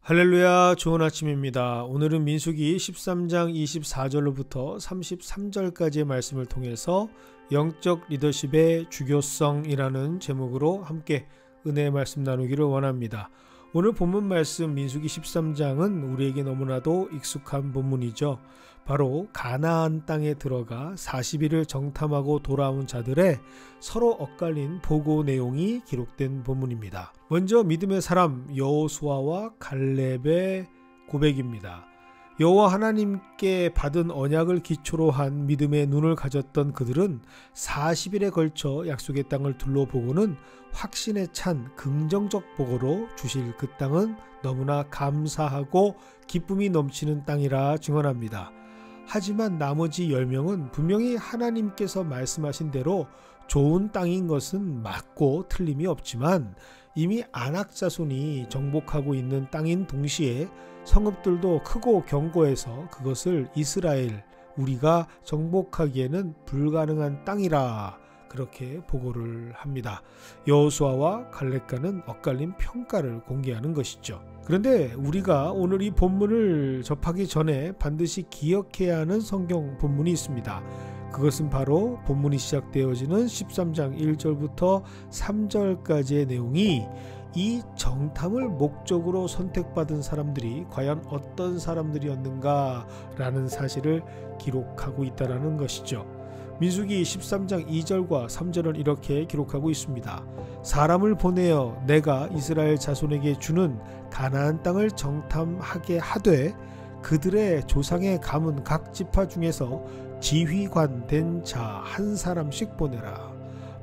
할렐루야, 좋은 아침입니다. 오늘은 민수기 13장 24절로부터 33절까지의 말씀을 통해서 영적 리더십의 주교성이라는 제목으로 함께 은혜의 말씀 나누기를 원합니다. 오늘 본문 말씀 민수기 13장은 우리에게 너무나도 익숙한 본문이죠. 바로 가나안 땅에 들어가 40일을 정탐하고 돌아온 자들의 서로 엇갈린 보고 내용이 기록된 본문입니다. 먼저 믿음의 사람 여호수아와 갈렙의 고백입니다. 여호와 하나님께 받은 언약을 기초로 한 믿음의 눈을 가졌던 그들은 40일에 걸쳐 약속의 땅을 둘러보고는 확신에 찬 긍정적 보고로 주실 그 땅은 너무나 감사하고 기쁨이 넘치는 땅이라 증언합니다. 하지만 나머지 10명은 분명히 하나님께서 말씀하신 대로 좋은 땅인 것은 맞고 틀림이 없지만 이미 아낙 자손이 정복하고 있는 땅인 동시에 성읍들도 크고 견고해서 그것을 이스라엘, 우리가 정복하기에는 불가능한 땅이라 그렇게 보고를 합니다. 여호수아와 갈렙과는 엇갈린 평가를 공개하는 것이죠. 그런데 우리가 오늘 이 본문을 접하기 전에 반드시 기억해야 하는 성경 본문이 있습니다. 그것은 바로 본문이 시작되어지는 13장 1절부터 3절까지의 내용이 이 정탐을 목적으로 선택받은 사람들이 과연 어떤 사람들이었는가 라는 사실을 기록하고 있다는 것이죠. 민수기 13장 2절과 3절은 이렇게 기록하고 있습니다. 사람을 보내어 내가 이스라엘 자손에게 주는 가나안 땅을 정탐하게 하되 그들의 조상의 가문 각 지파 중에서 지휘관 된 자 한 사람씩 보내라.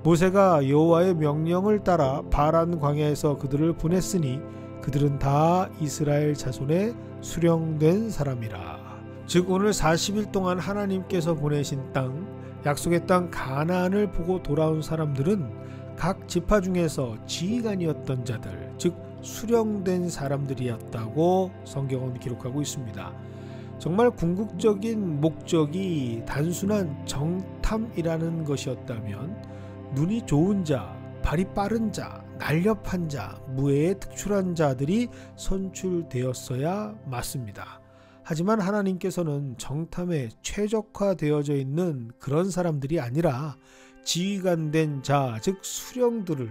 모세가 여호와의 명령을 따라 바란 광야에서 그들을 보냈으니 그들은 다 이스라엘 자손의 수령된 사람이라. 즉 오늘 40일 동안 하나님께서 보내신 땅, 약속의 땅 가나안을 보고 돌아온 사람들은 각 지파 중에서 지휘관이었던 자들, 즉 수령된 사람들이었다고 성경은 기록하고 있습니다. 정말 궁극적인 목적이 단순한 정탐이라는 것이었다면 눈이 좋은 자, 발이 빠른 자, 날렵한 자, 무예에 특출한 자들이 선출되었어야 맞습니다. 하지만 하나님께서는 정탐에 최적화되어져 있는 그런 사람들이 아니라 지휘관 된 자, 즉 수령들을,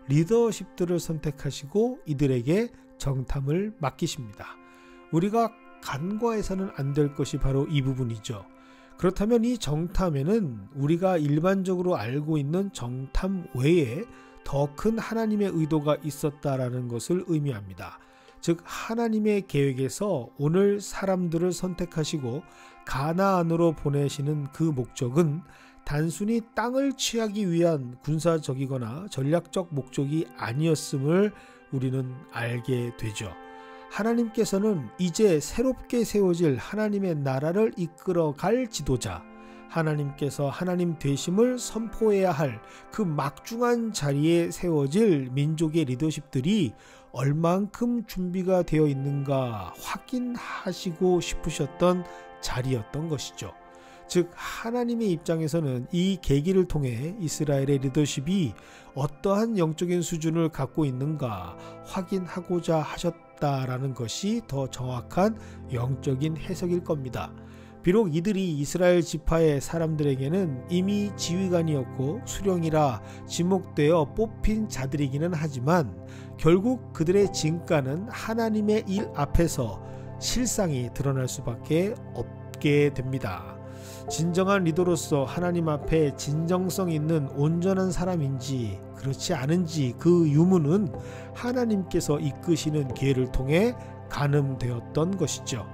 리더십들을 선택하시고 이들에게 정탐을 맡기십니다. 우리가 간과해서는 안 될 것이 바로 이 부분이죠. 그렇다면 이 정탐에는 우리가 일반적으로 알고 있는 정탐 외에 더 큰 하나님의 의도가 있었다라는 것을 의미합니다. 즉 하나님의 계획에서 오늘 사람들을 선택하시고 가나안으로 보내시는 그 목적은 단순히 땅을 취하기 위한 군사적이거나 전략적 목적이 아니었음을 우리는 알게 되죠. 하나님께서는 이제 새롭게 세워질 하나님의 나라를 이끌어갈 지도자, 하나님께서 하나님 되심을 선포해야 할 그 막중한 자리에 세워질 민족의 리더십들이 얼만큼 준비가 되어 있는가 확인하시고 싶으셨던 자리였던 것이죠. 즉 하나님의 입장에서는 이 계기를 통해 이스라엘의 리더십이 어떠한 영적인 수준을 갖고 있는가 확인하고자 하셨다라는 것이 더 정확한 영적인 해석일 겁니다. 비록 이들이 이스라엘 지파의 사람들에게는 이미 지휘관이었고 수령이라 지목되어 뽑힌 자들이기는 하지만 결국 그들의 진가는 하나님의 일 앞에서 실상이 드러날 수밖에 없게 됩니다. 진정한 리더로서 하나님 앞에 진정성 있는 온전한 사람인지 그렇지 않은지 그 유무는 하나님께서 이끄시는 기회를 통해 가늠되었던 것이죠.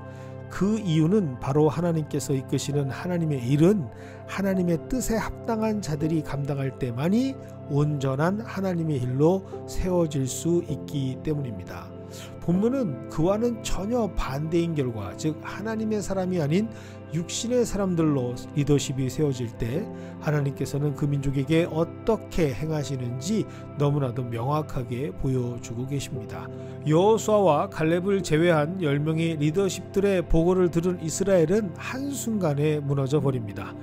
그 이유는 바로 하나님께서 이끄시는 하나님의 일은 하나님의 뜻에 합당한 자들이 감당할 때만이 온전한 하나님의 일로 세워질 수 있기 때문입니다. 본문은 그와는 전혀 반대인 결과, 즉 하나님의 사람이 아닌 육신의 사람들로 리더십이 세워질 때 하나님께서는 그 민족에게 어떻게 행하시는지 너무나도 명확하게 보여주고 계십니다. 여호수아와 갈렙을 제외한 10명의 리더십들의 보고를 들은 이스라엘은 한순간에 무너져 버립니다.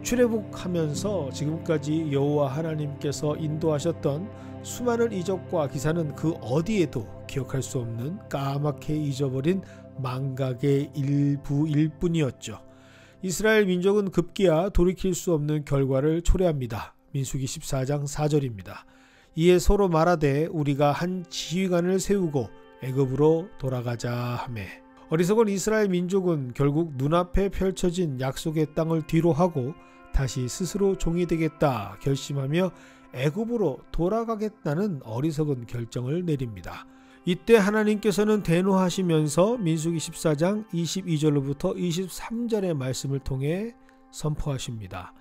출애굽하면서 지금까지 여호와 하나님께서 인도하셨던 수많은 이적과 기사는 그 어디에도 기억할 수 없는 까맣게 잊어버린 망각의 일부일 뿐이었죠. 이스라엘 민족은 급기야 돌이킬 수 없는 결과를 초래합니다. 민수기 14장 4절입니다. 이에 서로 말하되 우리가 한 지휘관을 세우고 애굽으로 돌아가자 하매. 어리석은 이스라엘 민족은 결국 눈앞에 펼쳐진 약속의 땅을 뒤로하고 다시 스스로 종이 되겠다 결심하며 애굽으로 돌아가겠다는 어리석은 결정을 내립니다. 이때 하나님께서는 대노하시면서 민수기 14장 22절로부터 23절의 말씀을 통해 선포하십니다.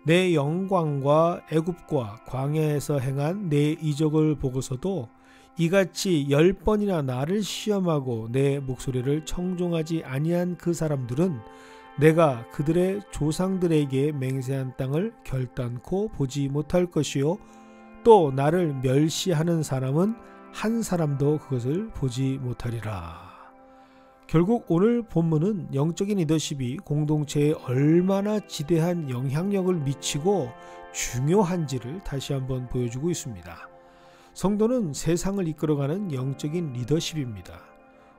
내 영광과 애굽과 광야에서 행한 내 이적을 보고서도 이같이 10번이나 나를 시험하고 내 목소리를 청종하지 아니한 그 사람들은 내가 그들의 조상들에게 맹세한 땅을 결단코 보지 못할 것이요 또 나를 멸시하는 사람은 한 사람도 그것을 보지 못하리라. 결국 오늘 본문은 영적인 리더십이 공동체에 얼마나 지대한 영향력을 미치고 중요한지를 다시 한번 보여주고 있습니다. 성도는 세상을 이끌어가는 영적인 리더십입니다.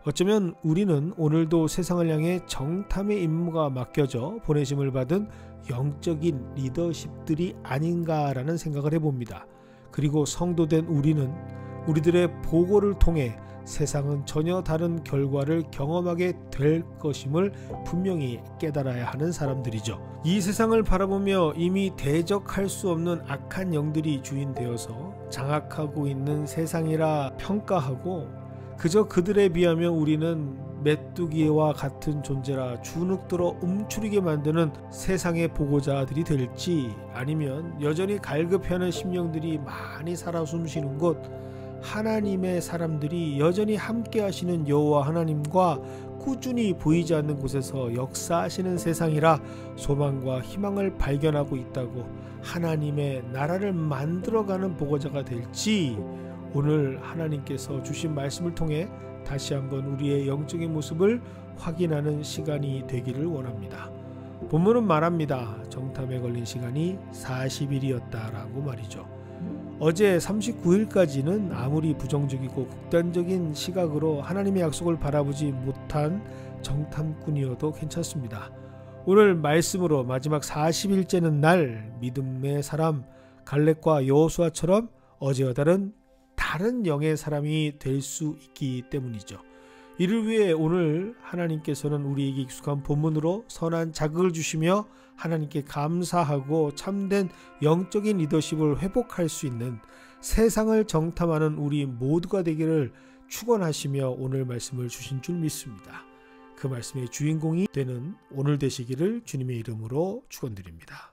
어쩌면 우리는 오늘도 세상을 향해 정탐의 임무가 맡겨져 보내심을 받은 영적인 리더십들이 아닌가라는 생각을 해봅니다. 그리고 성도된 우리는 우리들의 보고를 통해 세상은 전혀 다른 결과를 경험하게 될 것임을 분명히 깨달아야 하는 사람들이죠. 이 세상을 바라보며 이미 대적할 수 없는 악한 영들이 주인되어서 장악하고 있는 세상이라 평가하고 그저 그들에 비하면 우리는 메뚜기와 같은 존재라 주눅들어 움츠리게 만드는 세상의 보고자들이 될지 아니면 여전히 갈급해하는 심령들이 많이 살아 숨쉬는 곳 하나님의 사람들이 여전히 함께 하시는 여호와 하나님과 꾸준히 보이지 않는 곳에서 역사하시는 세상이라 소망과 희망을 발견하고 있다고 하나님의 나라를 만들어가는 보고자가 될지 오늘 하나님께서 주신 말씀을 통해 다시 한번 우리의 영적인 모습을 확인하는 시간이 되기를 원합니다. 본문은 말합니다. 정탐에 걸린 시간이 40일이었다라고 말이죠. 어제 39일까지는 아무리 부정적이고 극단적인 시각으로 하나님의 약속을 바라보지 못한 정탐꾼이어도 괜찮습니다. 오늘 말씀으로 마지막 40일째는 날 믿음의 사람 갈렙과 여호수아처럼 어제와 다른 영의 사람이 될 수 있기 때문이죠. 이를 위해 오늘 하나님께서는 우리에게 익숙한 본문으로 선한 자극을 주시며 하나님께 감사하고 참된 영적인 리더십을 회복할 수 있는 세상을 정탐하는 우리 모두가 되기를 축원하시며 오늘 말씀을 주신 줄 믿습니다. 그 말씀의 주인공이 되는 오늘 되시기를 주님의 이름으로 축원드립니다.